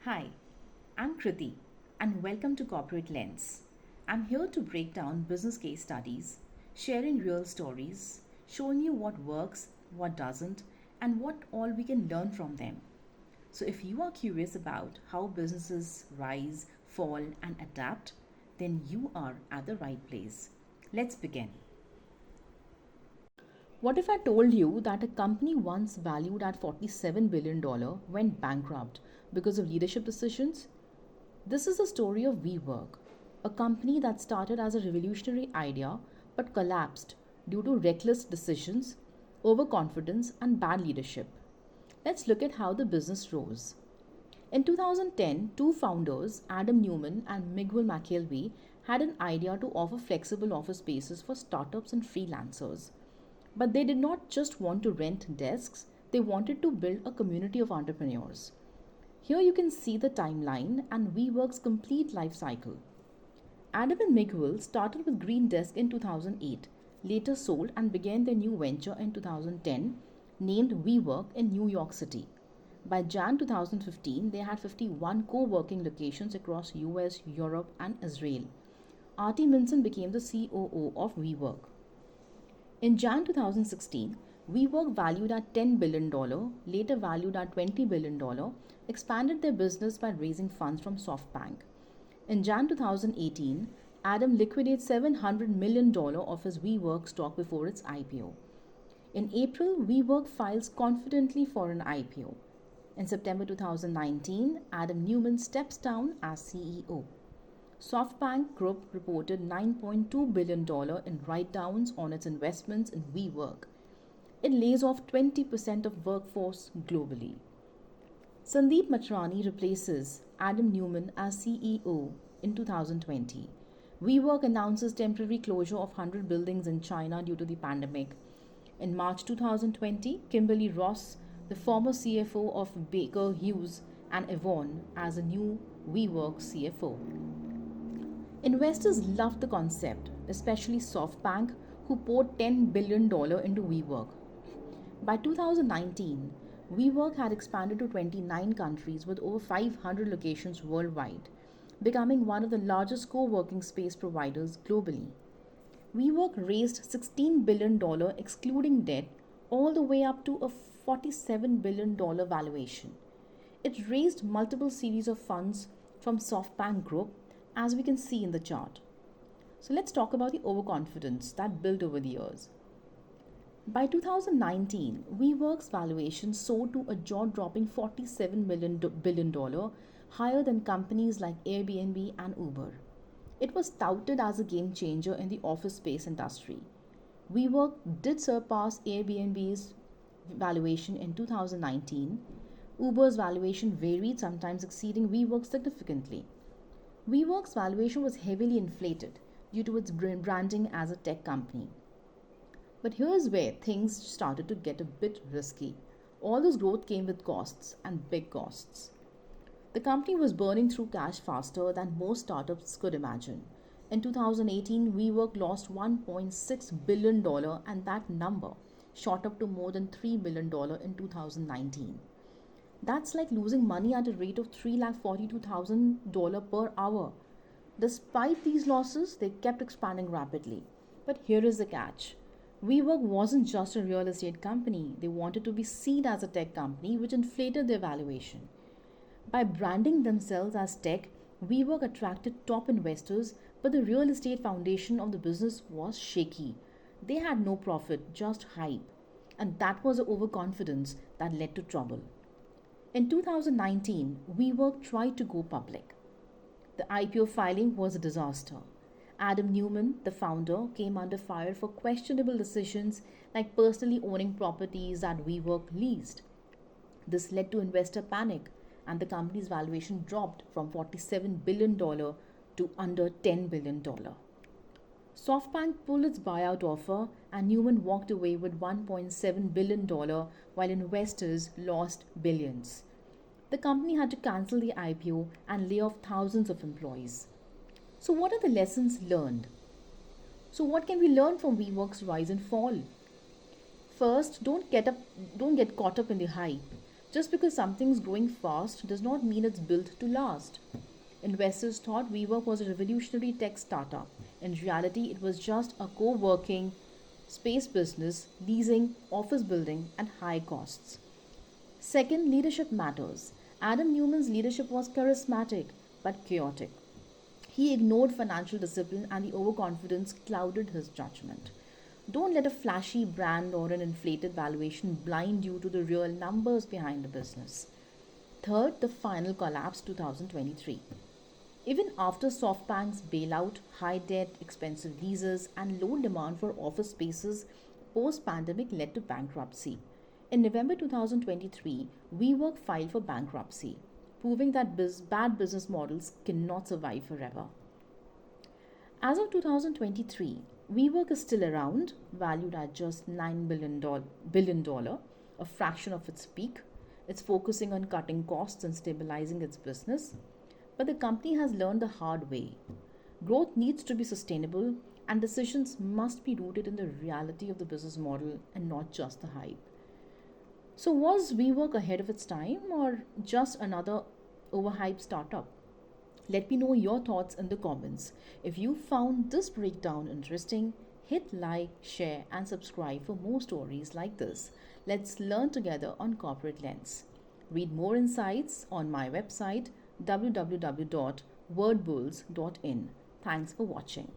Hi, I'm Kriti and welcome to Corporate Lens. I'm here to break down business case studies, sharing real stories, showing you what works, what doesn't, and what all we can learn from them. So if you are curious about how businesses rise, fall, and adapt, then you are at the right place. Let's begin. What if I told you that a company once valued at $47 billion went bankrupt because of leadership decisions? This is the story of WeWork, a company that started as a revolutionary idea but collapsed due to reckless decisions, overconfidence, and bad leadership. Let's look at how the business rose. In 2010, two founders, Adam Newman and Miguel McKelvey, had an idea to offer flexible office spaces for startups and freelancers. But they did not just want to rent desks, they wanted to build a community of entrepreneurs. Here you can see the timeline and WeWork's complete life cycle. Adam and Miguel started with Green Desk in 2008, later sold and began their new venture in 2010 named WeWork in New York City. By Jan 2015, they had 51 co-working locations across US, Europe and Israel. Artie Minson became the COO of WeWork. In Jan 2016, WeWork, valued at $10 billion, later valued at $20 billion, expanded their business by raising funds from SoftBank. In Jan 2018, Adam liquidated $700 million of his WeWork stock before its IPO. In April, WeWork files confidently for an IPO. In September 2019, Adam Newman steps down as CEO. SoftBank Group reported $9.2 billion in write-downs on its investments in WeWork. It lays off 20% of workforce globally. Sandeep Matrani replaces Adam Newman as CEO in 2020. WeWork announces temporary closure of 100 buildings in China due to the pandemic. In March 2020, Kimberly Ross, the former CFO of Baker Hughes and Avon, as a new WeWork CFO. Investors loved the concept, especially SoftBank, who poured $10 billion into WeWork. By 2019, WeWork had expanded to 29 countries with over 500 locations worldwide, becoming one of the largest co-working space providers globally. WeWork raised $16 billion excluding debt, all the way up to a $47 billion valuation. It raised multiple series of funds from SoftBank Group, as we can see in the chart. So let's talk about the overconfidence that built over the years. By 2019, WeWork's valuation soared to a jaw-dropping $47 billion, higher than companies like Airbnb and Uber. It was touted as a game changer in the office space industry. WeWork did surpass Airbnb's valuation in 2019. Uber's valuation varied, sometimes exceeding WeWork significantly. WeWork's valuation was heavily inflated due to its branding as a tech company. But here's where things started to get a bit risky. All this growth came with costs, and big costs. The company was burning through cash faster than most startups could imagine. In 2018, WeWork lost $1.6 billion, and that number shot up to more than $3 billion in 2019. That's like losing money at a rate of $342,000 per hour. Despite these losses, they kept expanding rapidly. But here is the catch. WeWork wasn't just a real estate company. They wanted to be seen as a tech company, which inflated their valuation. By branding themselves as tech, WeWork attracted top investors, but the real estate foundation of the business was shaky. They had no profit, just hype. And that was the overconfidence that led to trouble. In 2019, WeWork tried to go public. The IPO filing was a disaster. Adam Newman, the founder, came under fire for questionable decisions like personally owning properties that WeWork leased. This led to investor panic, and the company's valuation dropped from $47 billion to under $10 billion. SoftBank pulled its buyout offer, and Newman walked away with $1.7 billion while investors lost billions. The company had to cancel the IPO and lay off thousands of employees. So, what are the lessons learned? So, what can we learn from WeWork's rise and fall? First, don't get caught up in the hype. Just because something's growing fast does not mean it's built to last. Investors thought WeWork was a revolutionary tech startup. In reality, it was just a co working space business, leasing, office building, and high costs. Second, leadership matters. Adam Newman's leadership was charismatic but chaotic. He ignored financial discipline and the overconfidence clouded his judgment. Don't let a flashy brand or an inflated valuation blind you to the real numbers behind the business. Third, the final collapse 2023. Even after SoftBank's bailout, high debt, expensive leases, and low demand for office spaces post pandemic led to bankruptcy. In November 2023, WeWork filed for bankruptcy, proving that bad business models cannot survive forever. As of 2023, WeWork is still around, valued at just $9 billion, a fraction of its peak. It's focusing on cutting costs and stabilizing its business. But the company has learned the hard way. Growth needs to be sustainable, and decisions must be rooted in the reality of the business model and not just the hype. So, was WeWork ahead of its time or just another overhyped startup? Let me know your thoughts in the comments. If you found this breakdown interesting, hit like, share, and subscribe for more stories like this. Let's learn together on Corporate Lens. Read more insights on my website www.wordbulls.in. Thanks for watching.